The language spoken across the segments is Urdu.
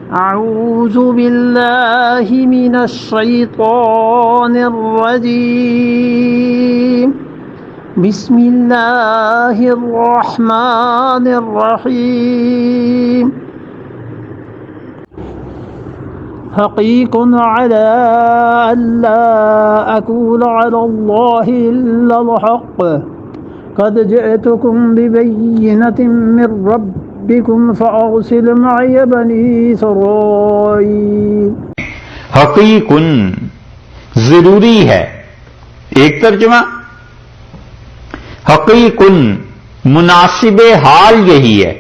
أعوذ بالله من الشيطان الرجيم بسم الله الرحمن الرحيم حقيق على ألا أقول على الله إلا الحق قد جئتكم ببينة من ربكم فأرسل معي بني إسرائيل حقیقن ضروری ہے. ایک ترجمہ حقیقن مناسب حال یہی ہے.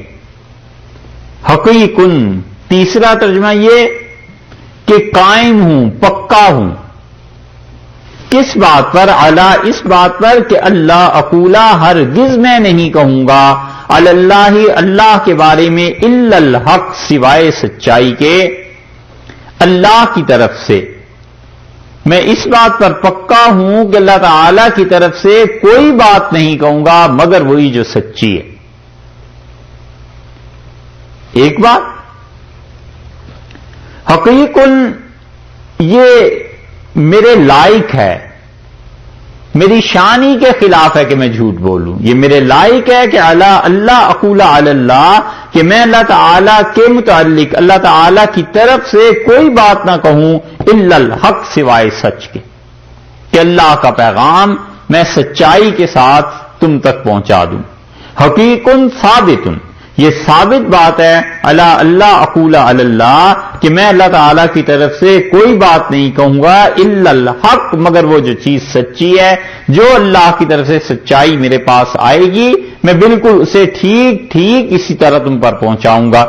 حقیقن تیسرا ترجمہ یہ کہ قائم ہوں، پکا ہوں. کس بات پر؟ علی اس بات پر کہ اللہ اقولا ہرگز میں نہیں کہوں گا علی اللہ اللہ کے بارے میں الا الحق سوائے سچائی کے. اللہ کی طرف سے میں اس بات پر پکا ہوں کہ اللہ تعالی کی طرف سے کوئی بات نہیں کہوں گا مگر وہی جو سچی ہے. ایک بات حقیقن یہ میرے لائق ہے، میری شانی کے خلاف ہے کہ میں جھوٹ بولوں. یہ میرے لائق ہے کہ اللہ اقول علی اللہ کہ میں اللہ تعالی کے متعلق اللہ تعالی کی طرف سے کوئی بات نہ کہوں الا الحق سوائے سچ کے، کہ اللہ کا پیغام میں سچائی کے ساتھ تم تک پہنچا دوں. حقیقن ثابتن یہ ثابت بات ہے اللہ اقول علی اللہ کہ میں اللہ تعالی کی طرف سے کوئی بات نہیں کہوں گا الا الحق مگر وہ جو چیز سچی ہے. جو اللہ کی طرف سے سچائی میرے پاس آئے گی میں بالکل اسے ٹھیک ٹھیک اسی طرح تم پر پہنچاؤں گا.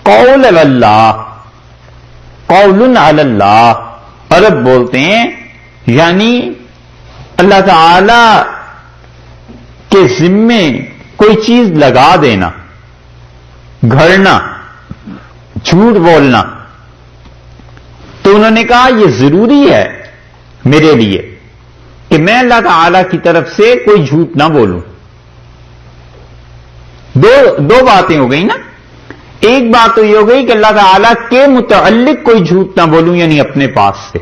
قول اللہ قول علی اللہ عرب بولتے ہیں یعنی اللہ تعالی کے ذمے کوئی چیز لگا دینا، گھڑنا، جھوٹ بولنا. تو انہوں نے کہا یہ ضروری ہے میرے لیے کہ میں اللہ تعالی کی طرف سے کوئی جھوٹ نہ بولوں. دو باتیں ہو گئی نا. ایک بات تو یہ ہو گئی کہ اللہ تعالی کے متعلق کوئی جھوٹ نہ بولوں یعنی اپنے پاس سے،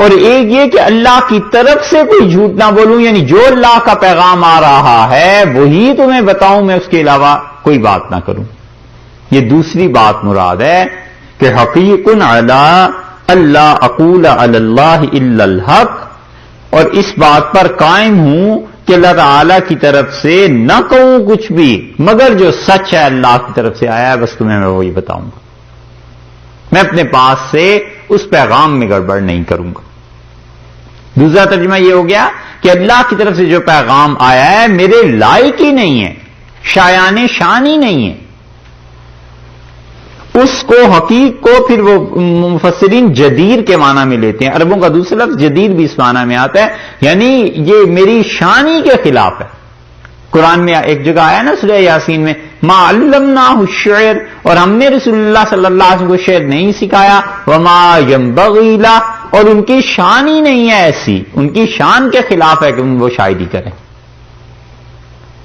اور ایک یہ کہ اللہ کی طرف سے کوئی جھوٹ نہ بولوں یعنی جو اللہ کا پیغام آ رہا ہے وہی تمہیں بتاؤں، میں اس کے علاوہ کوئی بات نہ کروں. یہ دوسری بات مراد ہے کہ حقیقن علی اللہ اقول علی اللہ الا الحق، اور اس بات پر قائم ہوں کہ اللہ تعالی کی طرف سے نہ کہوں کچھ بھی مگر جو سچ ہے اللہ کی طرف سے آیا ہے بس تمہیں میں وہی بتاؤں گا. میں اپنے پاس سے اس پیغام میں گڑبڑ نہیں کروں گا. دوسرا ترجمہ یہ ہو گیا کہ اللہ کی طرف سے جو پیغام آیا ہے میرے لائق ہی نہیں ہے، شایان شان ہی نہیں ہے. اس کو حقیق کو پھر وہ مفسرین جدیر کے معنی میں لیتے ہیں. عربوں کا دوسرا لفظ جدیر بھی اس معنی میں آتا ہے یعنی یہ میری شانی کے خلاف ہے. قرآن میں ایک جگہ آیا نا سورہ یاسین میں ما علمناہ الشعر، اور ہم نے رسول اللہ صلی اللہ علیہ وسلم کو شعر نہیں سکھایا. وما ينبغی لہ، اور ان کی شان ہی نہیں ہے ایسی، ان کی شان کے خلاف ہے کہ وہ شاعری کریں.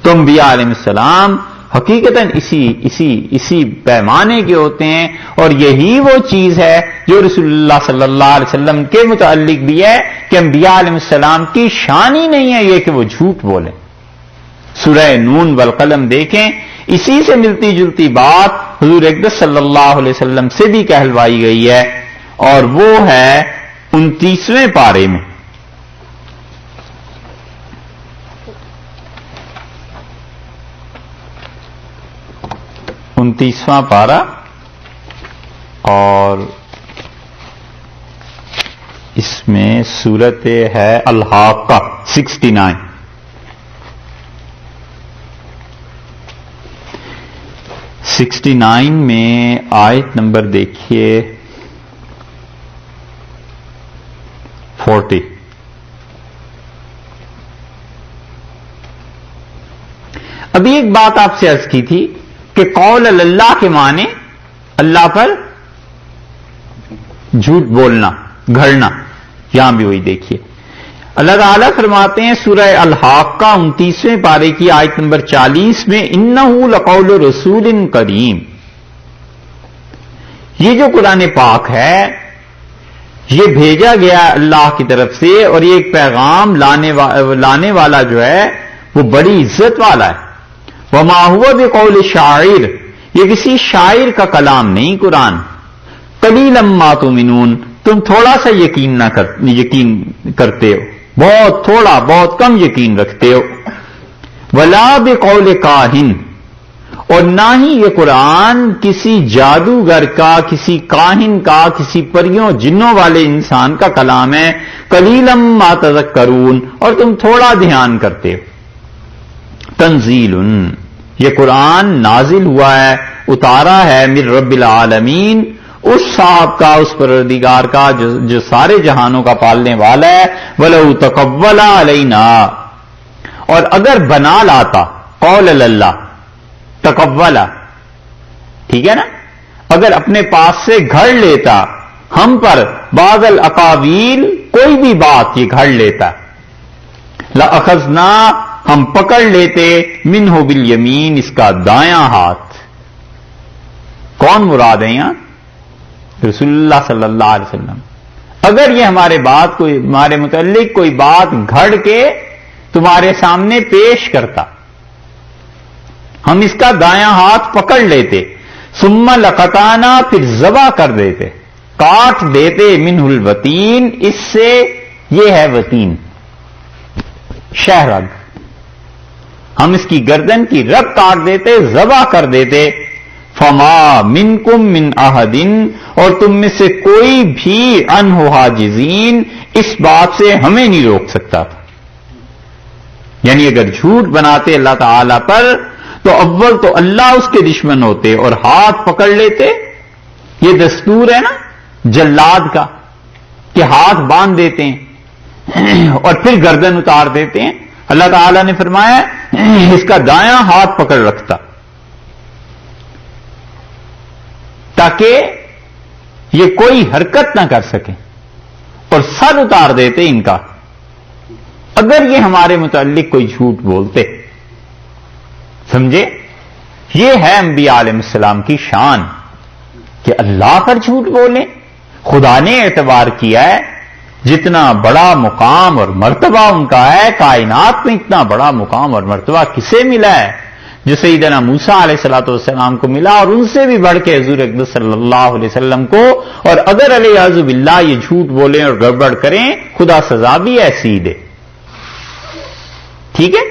تو انبیاء علیہ السلام حقیقتاً اسی پیمانے کے ہوتے ہیں، اور یہی وہ چیز ہے جو رسول اللہ صلی اللہ علیہ وسلم کے متعلق بھی ہے کہ انبیاء علیہ السلام کی شان ہی نہیں ہے یہ کہ وہ جھوٹ بولیں. سورہ نون والقلم دیکھیں، اسی سے ملتی جلتی بات حضور اقدس صلی اللہ علیہ وسلم سے بھی کہلوائی گئی ہے، اور وہ ہے 29ویں پارے میں. انتیسواں پارہ اور اس میں سورت ہے الحاقہ 69. میں آیت نمبر دیکھیے 40. ابھی ایک بات آپ سے عرض کی تھی کہ قول اللہ کے معنی اللہ پر جھوٹ بولنا، گھڑنا. یہاں بھی وہی دیکھیے اللہ تعالیٰ فرماتے ہیں سورہ الحاقہ 29ویں پارے کی آیت نمبر 40 میں انہ لقول رسول کریم، یہ جو قرآن پاک ہے یہ بھیجا گیا اللہ کی طرف سے، اور یہ ایک پیغام لانے والا جو ہے وہ بڑی عزت والا ہے۔ وما هو بقول شاعر، یہ کسی شاعر کا کلام نہیں قرآن۔ قلیلا ما تؤمنون، تم تھوڑا سا یقین کرتے ہو، بہت تھوڑا، بہت کم یقین رکھتے ہو۔ ولا بقول کاہن، اور نہ ہی یہ قرآن کسی جادوگر کا، کسی کاہن کا، کسی پریوں جنوں والے انسان کا کلام ہے۔ قلیلا ما تذکرون، اور تم تھوڑا دھیان کرتے ہو۔ تنزیل، یہ قرآن نازل ہوا ہے، اتارا ہے من رب العالمین، اس صاحب کا، اس پروردگار کا جو سارے جہانوں کا پالنے والا ہے۔ وَلَوْ تَقَوَّلَ عَلَيْنَا، اور اگر بنا لاتا، قول اللہ تقولا، ٹھیک ہے نا، اگر اپنے پاس سے گھڑ لیتا ہم پر بعض الاقاویل، کوئی بھی بات یہ گھڑ لیتا، لَأَخَذْنَا، ہم پکڑ لیتے، منہ بالیمین، اس کا دایاں ہاتھ۔ کون مراد ہے یہاں؟ رسول اللہ صلی اللہ علیہ وسلم۔ اگر یہ ہمارے متعلق کوئی بات گھڑ کے تمہارے سامنے پیش کرتا، ہم اس کا دایاں ہاتھ پکڑ لیتے، ثم لقطعنا، پھر ذبح کر دیتے، کاٹ دیتے، منہ الوتین، اس سے، یہ ہے وتین، شہرگ، ہم اس کی گردن کی رگ کاٹ دیتے، ذبح کر دیتے۔ فما منکم من احد، اور تم میں سے کوئی بھی عنہ حاجزین، اس بات سے ہمیں نہیں روک سکتا تھا۔ یعنی اگر جھوٹ بناتے اللہ تعالی پر تو اول تو اللہ اس کے دشمن ہوتے اور ہاتھ پکڑ لیتے۔ یہ دستور ہے نا جلاد کا کہ ہاتھ باندھ دیتے ہیں اور پھر گردن اتار دیتے ہیں۔ اللہ تعالیٰ نے فرمایا اس کا دایاں ہاتھ پکڑ رکھتا تاکہ یہ کوئی حرکت نہ کر سکے، اور سر اتار دیتے ان کا اگر یہ ہمارے متعلق کوئی جھوٹ بولتے۔ سمجھے؟ یہ ہے انبیاء علیہ السلام کی شان کہ اللہ پر جھوٹ بولیں۔ خدا نے اعتبار کیا ہے جتنا بڑا مقام اور مرتبہ ان کا ہے، کائنات میں اتنا بڑا مقام اور مرتبہ کسے ملا ہے؟ جو سیدنا موسیٰ علیہ السلام کو ملا، اور ان سے بھی بڑھ کے حضور اقدس صلی اللہ علیہ وسلم کو۔ اور اگر علیہ باللہ یہ جھوٹ بولیں اور گڑبڑ کریں، خدا سزا بھی ایسی دے۔ ٹھیک ہے؟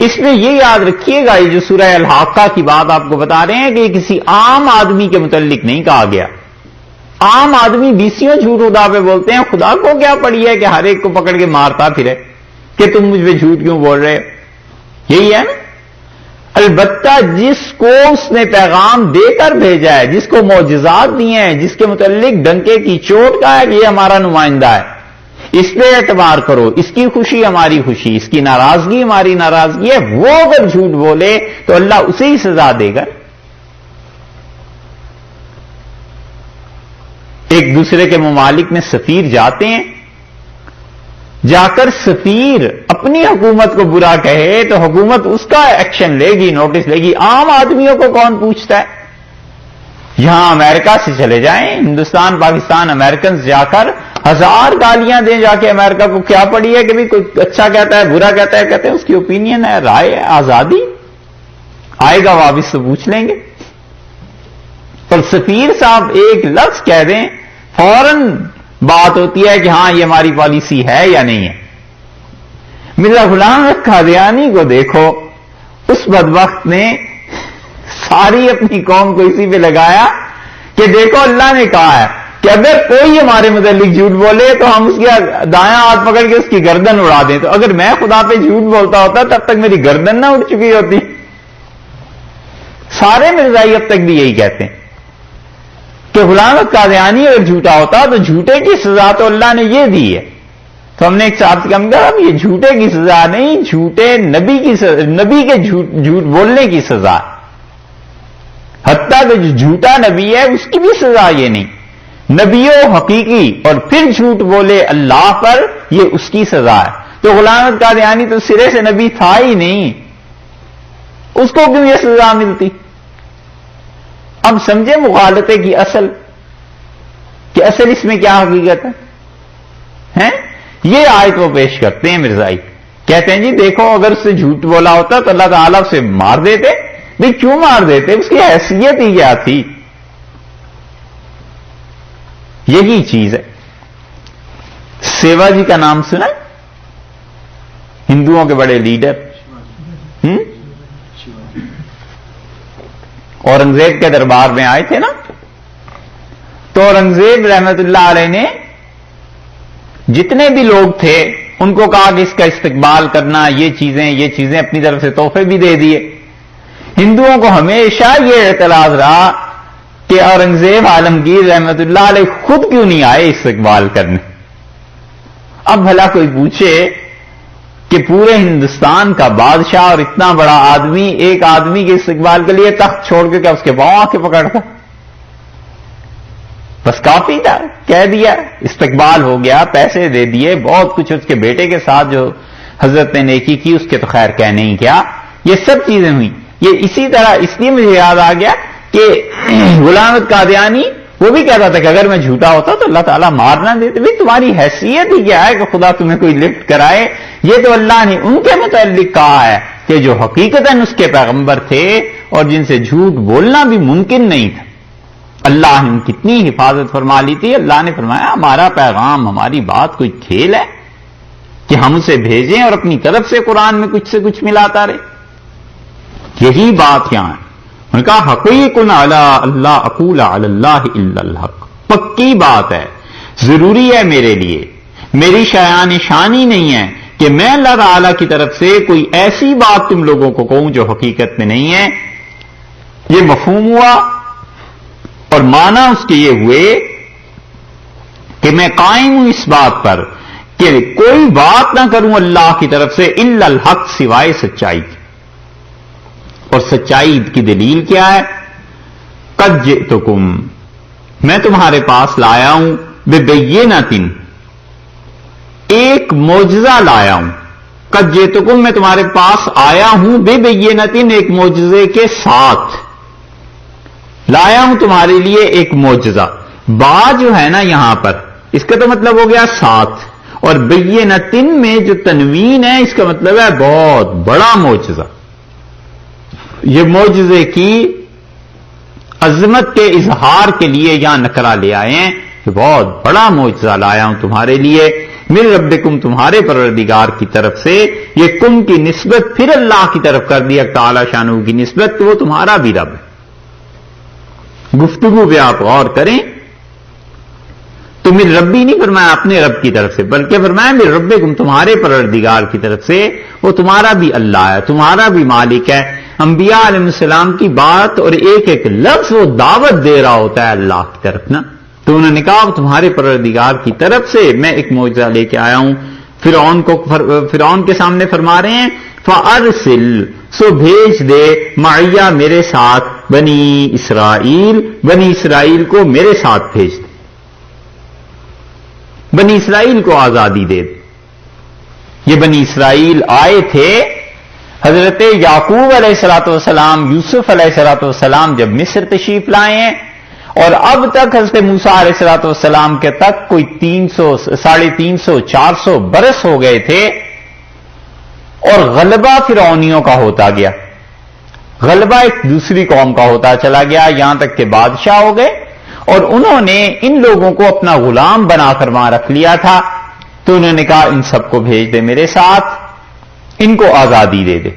اس میں یہ یاد رکھیے گا، یہ جو سورہ الحاقہ کی بات آپ کو بتا رہے ہیں کہ یہ کسی عام آدمی کے متعلق نہیں کہا گیا۔ عام آدمی بیسیوں جھوٹ خدا پہ بولتے ہیں، خدا کو کیا پڑی ہے کہ ہر ایک کو پکڑ کے مارتا پھرے کہ تم مجھ پہ جھوٹ کیوں بول رہے ہو؟ یہی ہے نا۔ البتہ جس کو اس نے پیغام دے کر بھیجا ہے، جس کو معجزات دیے ہیں، جس کے متعلق ڈنکے کی چوٹ کا ہے کہ یہ ہمارا نمائندہ ہے، اس پہ اعتبار کرو، اس کی خوشی ہماری خوشی، اس کی ناراضگی ہماری ناراضگی ہے، وہ اگر جھوٹ بولے تو اللہ اسے ہی سزا دے گا۔ ایک دوسرے کے ممالک میں سفیر جاتے ہیں، جا کر سفیر اپنی حکومت کو برا کہے تو حکومت اس کا ایکشن لے گی، نوٹس لے گی۔ عام آدمیوں کو کون پوچھتا ہے؟ یہاں امریکہ سے چلے جائیں، ہندوستان، پاکستان، امریکنز جا کر 1000 گالیاں دیں جا کے امریکہ کو، کیا پڑی ہے کہ بھی کوئی اچھا کہتا ہے برا کہتا ہے، کہتے ہیں اس کی اوپینین ہے، رائے ہے، آزادی، آئے گا واپس تو پوچھ لیں گے۔ اور سفیر صاحب ایک لفظ کہہ دیں فوراً بات ہوتی ہے کہ ہاں یہ ہماری پالیسی ہے یا نہیں ہے۔ مرزا غلام احمد قادیانی کو دیکھو، اس بدبخت نے ساری اپنی قوم کو اسی پہ لگایا کہ دیکھو اللہ نے کہا ہے کہ اگر کوئی ہمارے متعلق جھوٹ بولے تو ہم اس کے دایاں ہاتھ پکڑ کے اس کی گردن اڑا دیں۔ تو اگر میں خدا پہ جھوٹ بولتا ہوتا تب تک میری گردن نہ اڑ چکی ہوتی۔ سارے مرزائی اب تک بھی یہی کہتے ہیں کہ غلام احمد قادیانی اگر جھوٹا ہوتا تو جھوٹے کی سزا تو اللہ نے یہ دی ہے۔ تو ہم نے ایک صاحب سے کہا اب یہ جھوٹے کی سزا نہیں، جھوٹے نبی کے جھوٹ بولنے کی سزا ہے۔ حتیٰ کہ جو جھوٹا نبی ہے اس کی بھی سزا یہ نہیں، نبیوں حقیقی اور پھر جھوٹ بولے اللہ پر، یہ اس کی سزا ہے۔ تو غلام احمد قادیانی تو سرے سے نبی تھا ہی نہیں، اس کو کیوں یہ سزا ملتی؟ اب سمجھے مغالطے کی اصل کہ اصل اس میں کیا حقیقت ہے؟ یہ آیت وہ پیش کرتے ہیں مرزائی، کہتے ہیں جی دیکھو اگر اس سے جھوٹ بولا ہوتا تو اللہ تعالیٰ اسے مار دیتے. بھئی کیوں مار دیتے؟ اس کی حیثیت ہی کیا تھی. یہی چیز ہے. سیوا جی کا نام سنا؟ ہندوؤں کے بڑے لیڈر، اورنگزیب کے دربار میں آئے تھے نا، تو اورنگزیب رحمت اللہ علیہ نے جتنے بھی لوگ تھے ان کو کہا کہ اس کا استقبال کرنا، یہ چیزیں اپنی طرف سے تحفے بھی دے دیے. ہندوؤں کو ہمیشہ یہ اعتراض رہا کہ اورنگزیب عالمگیر رحمت اللہ علیہ خود کیوں نہیں آئے استقبال کرنے. اب بھلا کوئی پوچھے کہ پورے ہندوستان کا بادشاہ اور اتنا بڑا آدمی ایک آدمی کے استقبال کے لیے تخت چھوڑ کے کیا اس کے پاؤں آ کے پکڑتا؟ بس کافی تھا، کہہ دیا استقبال ہو گیا، پیسے دے دیے، بہت کچھ. اس کے بیٹے کے ساتھ جو حضرت نے نیکی کی اس کے تو خیر کہنے ہی کیا. یہ سب چیزیں ہوئی. یہ اسی طرح اس لیے مجھے یاد آ گیا کہ غلام احمد قادیانی وہ بھی کہتا تھا کہ اگر میں جھوٹا ہوتا تو اللہ تعالیٰ مارنا دیتے. بھائی تمہاری حیثیت ہی کیا ہے کہ خدا تمہیں کوئی لفٹ کرائے؟ یہ تو اللہ نے ان کے متعلق کہا ہے کہ جو حقیقتاً اس کے پیغمبر تھے اور جن سے جھوٹ بولنا بھی ممکن نہیں تھا. اللہ نے کتنی حفاظت فرما لی تھی. اللہ نے فرمایا ہمارا پیغام، ہماری بات کوئی کھیل ہے کہ ہم اسے بھیجیں اور اپنی طرف سے قرآن میں کچھ سے کچھ ملاتا رہے. یہی بات یہاں ہے. انہوں نے کہا حقیق علی اللہ اقول علی اللہ الا الحق. پکی بات ہے، ضروری ہے میرے لیے، میری شایان شانی نہیں ہے کہ میں اللہ تعالی کی طرف سے کوئی ایسی بات تم لوگوں کو کہوں جو حقیقت میں نہیں ہے. یہ مفہوم ہوا اور معنی اس کے یہ ہوئے کہ میں قائم ہوں اس بات پر کہ کوئی بات نہ کروں اللہ کی طرف سے الا الحق، سوائے سچائی کی. اور سچائی کی دلیل کیا ہے؟ قد جئتکم، میں تمہارے پاس لایا ہوں، ببینۃ، ایک معجزہ لایا ہوں. قد جئتکم، میں تمہارے پاس آیا ہوں، ببینۃ، ایک معجزے کے ساتھ لایا ہوں تمہارے لیے ایک معجزہ. با جو ہے نا یہاں پر اس کا تو مطلب ہو گیا ساتھ، اور بینۃ میں جو تنوین ہے اس کا مطلب ہے بہت بڑا معجزہ. یہ معجزے کی عظمت کے اظہار کے لیے یہاں نکرہ لے آئے ہیں کہ بہت بڑا معجزہ لایا ہوں تمہارے لیے. من ربکم، تمہارے پروردگار کی طرف سے. یہ کم کی نسبت پھر اللہ کی طرف کر دیا تعالی شانہ کی نسبت، تو وہ تمہارا بھی رب ہے. گفتگو پہ آپ غور کریں تو من ربی نہیں فرمایا اپنے رب کی طرف سے، بلکہ فرمایا من ربکم، تمہارے پروردگار کی طرف سے. وہ تمہارا بھی اللہ ہے، تمہارا بھی مالک ہے. انبیاء علیہ السلام کی بات اور ایک ایک لفظ وہ دعوت دے رہا ہوتا ہے اللہ کی طرف نا. تو انہوں نے کہا تمہارے پروردگار کی طرف سے میں ایک معجزہ لے کے آیا ہوں. فرعون کے سامنے فرما رہے ہیں فَأَرْسِلْ، سو بھیج دے، معیہ میرے ساتھ، بنی اسرائیل کو میرے ساتھ بھیج دے، بنی اسرائیل کو آزادی دے دے. یہ بنی اسرائیل آئے تھے حضرت یعقوب علیہ الصلوۃ والسلام، یوسف علیہ الصلوۃ والسلام جب مصر تشریف لائے ہیں، اور اب تک حضرت موسیٰ علیہ الصلوۃ والسلام کے تک کوئی 300 400 برس ہو گئے تھے، اور غلبہ فرعونیوں کا ہوتا گیا، غلبہ ایک دوسری قوم کا ہوتا چلا گیا، یہاں تک کہ بادشاہ ہو گئے، اور انہوں نے ان لوگوں کو اپنا غلام بنا کر وہاں رکھ لیا تھا. تو انہوں نے کہا ان سب کو بھیج دے میرے ساتھ، ان کو آزادی دے دے.